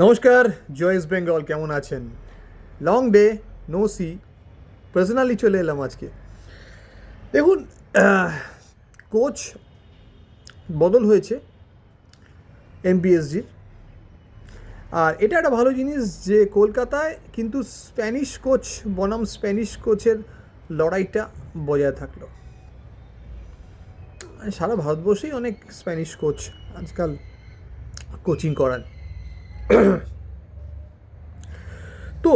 নমস্কার, জয় ইস্ট বেঙ্গল। কেমন আছেন? Long day, no see. Personally চলে এলাম আজকে। দেখুন, কোচ বদল হয়েছে এমবিএসজির। আর এটা একটা ভালো জিনিস যে কলকাতায় কিন্তু স্প্যানিশ কোচ বনাম স্প্যানিশ কোচের লড়াইটা বজায় থাকলো। সারা ভারতবর্ষেই অনেক স্প্যানিশ কোচ আজকাল কোচিং করান। তো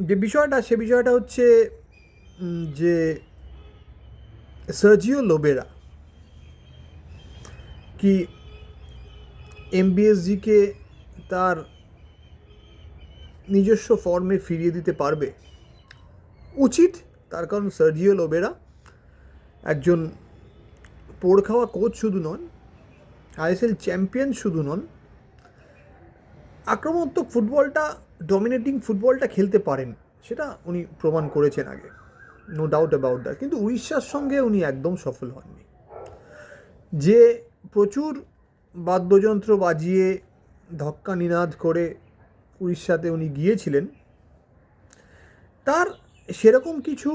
যে বিষয়টা সে বিষয়টা হচ্ছে যে সার্জিও লোবেরা কি এমবিএসজিকে তার নিজস্ব ফর্মে ফিরিয়ে দিতে পারবে? উচিত। তার কারণ সার্জিও লোবেরা একজন পোড় খাওয়া কোচ শুধু নন, আইএসএল চ্যাম্পিয়ন শুধু নন, আক্রমণাত্মক ফুটবলটা, ডমিনেটিং ফুটবলটা খেলতে পারেন, সেটা উনি প্রমাণ করেছেন আগে, নো ডাউট অ্যাবাউট দ্যাট। কিন্তু উড়িষ্যার সঙ্গে উনি একদম সফল হননি। যে প্রচুর বাদ্যযন্ত্র বাজিয়ে ধক্কা নিনাদ করে উড়িষ্যাতে উনি গিয়েছিলেন, তার সেরকম কিছু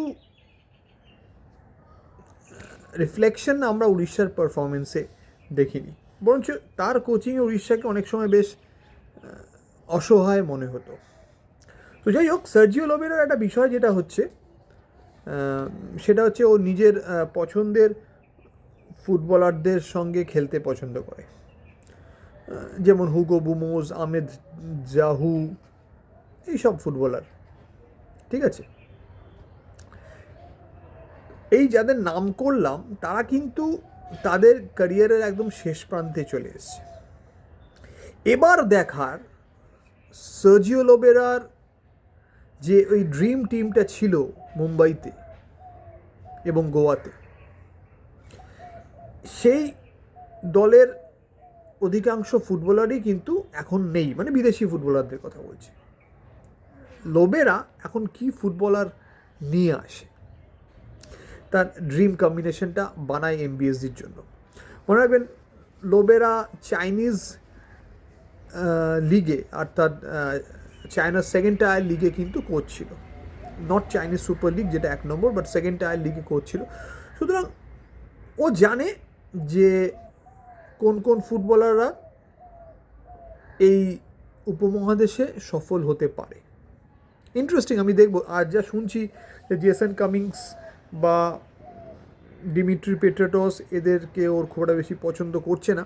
রিফ্লেকশন আমরা উড়িষ্যার পারফরমেন্সে দেখিনি। বরঞ্চ তার কোচিংয়ে উড়িষ্যাকে অনেক সময় বেশ অসহায় মনে হতো। তো যাই হোক, সার্জিও লোবেরার একটা বিষয় যেটা হচ্ছে, সেটা হচ্ছে ও নিজের পছন্দের ফুটবলারদের সঙ্গে খেলতে পছন্দ করে। যেমন হুগো বুমোস, আহমেদ জাহু, এইসব ফুটবলার। ঠিক আছে, এই যাদের নাম করলাম তারা কিন্তু তাদের ক্যারিয়ারের একদম শেষ প্রান্তে চলে এসছে। এবার দেখার সার্জিও লোবেরার যে ওই ড্রিম টিমটা ছিল মুম্বাইতে এবং গোয়াতে, সেই দলের অধিকাংশ ফুটবলারই কিন্তু এখন নেই, মানে বিদেশি ফুটবলারদের কথা বলছি। লোবেরা এখন কি ফুটবলার নিয়ে আসে, তার ড্রিম কম্বিনেশনটা বানায় এমবিএসজির জন্য। মনে রাখবেন, লোবেরা চাইনিজ লিগে, অর্থাৎ চায়নার সেকেন্ড টায়ার লিগে কিন্তু কোচ ছিল। নট চাইনিজ সুপার লিগ যেটা 1 নম্বর, বাট সেকেন্ড টায়ার লিগে কোচ ছিল। সুতরাং ও জানে যে কোন কোন ফুটবলাররা এই উপমহাদেশে সফল হতে পারে। ইন্টারেস্টিং, আমি দেখব। আজ যা শুনছি যে জেসন কামিংস বা ডিমিট্রি পেট্রাটস এদেরকে ওর খুব একটা বেশি পছন্দ করছে না,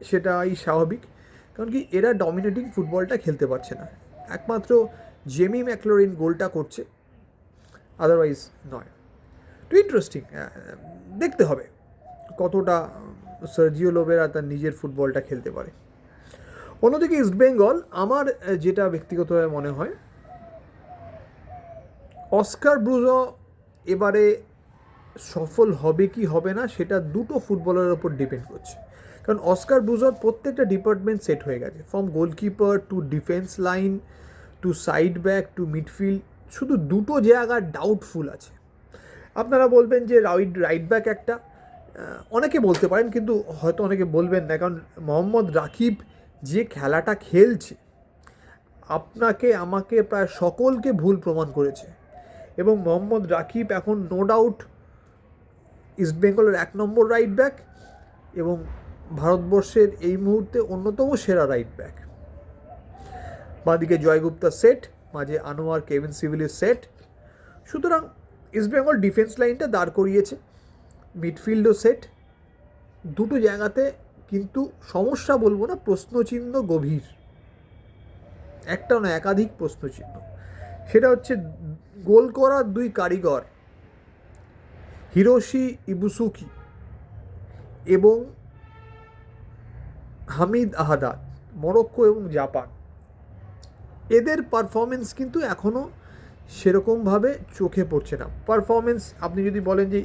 সেটাই স্বাভাবিক। কারণ কি, এরা ডমিনেটিং ফুটবলটা খেলতে পারছে না। একমাত্র জেমি ম্যাকলোরিন গোলটা করছে, আদারওয়াইজ নয়। তো ইন্টারেস্টিং, দেখতে হবে কতটা সার্জিও লোবেরা তার নিজের ফুটবলটা খেলতে পারে। অন্যদিকে ইস্টবেঙ্গল, আমার যেটা ব্যক্তিগতভাবে মনে হয়, অস্কার ব্রুজো এবারে সফল হবে কি হবে না সেটা দুটো ফুটবলারের ওপর ডিপেন্ড করছে। কারণ অস্কার ব্রুজোর প্রত্যেকটা ডিপার্টমেন্ট সেট হয়ে গেছে, from goalkeeper to defence line to side back to midfield. শুধু দুটো জায়গা ডাউটফুল আছে। আপনারা বলবেন যে রাইট ব্যাক একটা, অনেকে বলতে পারেন, কিন্তু হয়তো অনেকে বলবেন না। কারণ মোহাম্মদ রাকিব যে খেলাটা খেলছে, আপনাকে আমাকে প্রায় সকলকে ভুল প্রমাণ করেছে। এবং মোহাম্মদ রাকিব এখন নো ডাউট ইস্টবেঙ্গলের 1 নম্বর রাইট ব্যাক এবং ভারতবর্ষের এই মুহূর্তে অন্যতম সেরা রাইট ব্যাক। বাঁদিকে জয়গুপ্তা সেট, মাঝে আনোয়ার কেভিন সিভিলের সেট। সুতরাং ইস্টবেঙ্গল ডিফেন্স লাইনটা দাঁড় করিয়েছে, মিডফিল্ডও সেট। দুটো জায়গাতে কিন্তু সমস্যা বলবো না, প্রশ্নচিহ্ন গভীর, একটা না একাধিক প্রশ্নচিহ্ন। সেটা হচ্ছে গোল করার দুই কারিগর, হিরোশি ইবুসুকি এবং হামিদ আহাদাদ, মরক্কো এবং জাপান। এদের পারফরমেন্স কিন্তু এখনও সেরকমভাবে চোখে পড়ছে না। পারফরমেন্স, আপনি যদি বলেন যে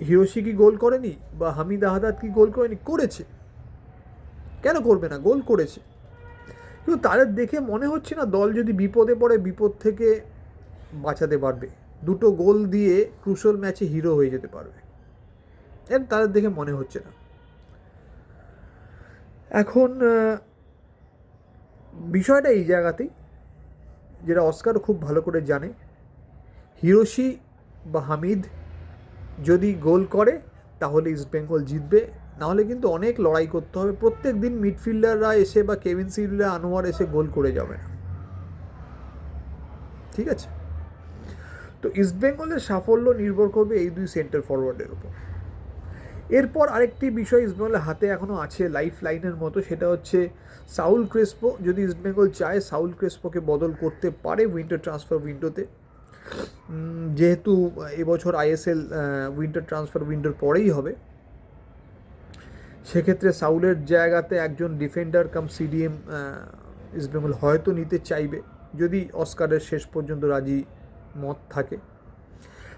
হিরোশি কি গোল করেনি বা হামিদ আহাদাদ কি গোল করেনি, করেছে। কেন করবে না, গোল করেছে। কিন্তু তাদের দেখে মনে হচ্ছে না দল যদি বিপদে পড়ে বিপদ থেকে বাঁচাতে পারবে, দুটো গোল দিয়ে ক্রুশাল ম্যাচে হিরো হয়ে যেতে পারবে, এর তাদের দেখে মনে হচ্ছে না। এখন বিষয়টা এই জায়গাতেই, যেটা অস্কারও খুব ভালো করে জানে, হিরোশি বা হামিদ যদি গোল করে তাহলে ইস্টবেঙ্গল জিতবে, নাহলে কিন্তু অনেক লড়াই করতে হবে। প্রত্যেক দিন মিডফিল্ডাররা এসে বা কেভিন সিলভা, আনোয়ার এসে গোল করে যাবে না, ঠিক আছে? তো ইস্টবেঙ্গলের সাফল্য নির্ভর করবে এই দুই সেন্টার ফরওয়ার্ডের উপর। এরপর আরেকটি বিষয় ইস্টবেঙ্গলের হাতে এখনও আছে লাইফ লাইনের মতো, সেটা হচ্ছে সাউল ক্রেসপো। যদি ইস্টবেঙ্গল চায় সাউল ক্রেসপোকে বদল করতে পারে উইন্টার ট্রান্সফার উইন্ডোতে, যেহেতু এবছর আইএসএল উইন্টার ট্রান্সফার উইন্ডোর পরেই হবে, সেক্ষেত্রে সাউলের জায়গাতে একজন ডিফেন্ডার কাম সিডিএম ইস্টবেঙ্গল হয়তো নিতে চাইবে, যদি অস্কারের শেষ পর্যন্ত রাজি মত থাকে।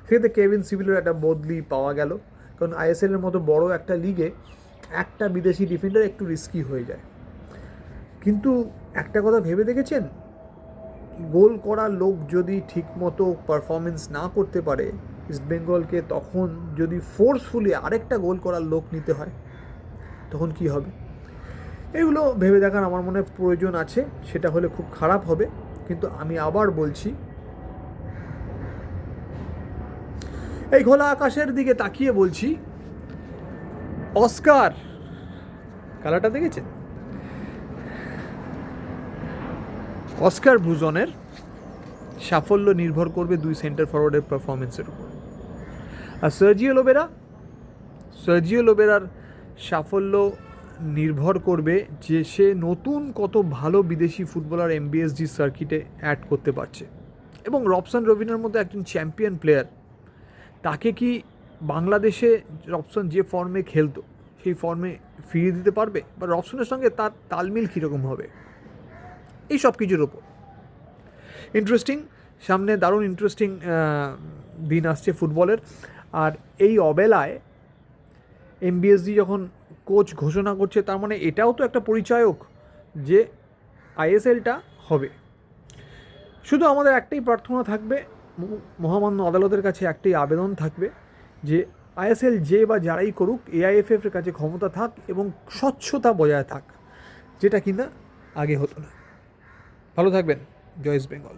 সেক্ষেত্রে কেভিন সিভিলের একটা বদলি পাওয়া গেল, কারণ আইএসএলের মতো বড় একটা লিগে একটা বিদেশি ডিফেন্ডার একটু রিস্কি হয়ে যায়। কিন্তু একটা কথা ভেবে দেখেছেন, গোল করা লোক যদি ঠিকমতো পারফরমেন্স না করতে পারে ইস্টবেঙ্গলকে, তখন যদি ফোর্সফুলি আরেকটা গোল করার লোক নিতে হয় তখন কি হবে? এগুলো ভেবে দেখার আমার মনে প্রয়োজন আছে। সেটা হলে খুব খারাপ হবে। কিন্তু আমি আবার বলছি, এই খোলা আকাশের দিকে তাকিয়ে বলছি, অস্কার খেলাটা দেখেছেন? অস্কার ব্রুজনের সাফল্য নির্ভর করবে দুই সেন্টার ফরওয়ার্ডের পারফরমেন্সের উপর। আর সার্জিও লোবেরার সাফল্য নির্ভর করবে যে সে নতুন কত ভালো বিদেশি ফুটবলার এমবিএসজি সার্কিটে অ্যাড করতে পারছে, এবং রবসন রবিনের মতো একজন চ্যাম্পিয়ন প্লেয়ার, তাকে কি বাংলাদেশে রবসন যে ফর্মে খেলতো সেই ফর্মে ফিরিয়ে দিতে পারবে, বা রবসনের সঙ্গে তার তালমিল কীরকম হবে, এই সব কিছুর ওপর ইন্টারেস্টিং। সামনে দারুণ ইন্টারেস্টিং দিন আসছে ফুটবলের। আর এই অবেলায় এমবিএসজি যখন কোচ ঘোষণা করছে, তার মানে এটাও তো একটা পরিচায়ক যে আইএসএলটা হবে। শুধু আমাদের একটাই প্রার্থনা থাকবে, মহামান্য আদালতের কাছে একটাই আবেদন থাকবে যে আইএসএল যে বা যারাই করুক, এআইএফএফ এর কাছে ক্ষমতা থাক এবং স্বচ্ছতা বজায় থাক, যেটা কিনা আগে হতো না। ভালো থাকবেন। জয় ইস্ট বেঙ্গল।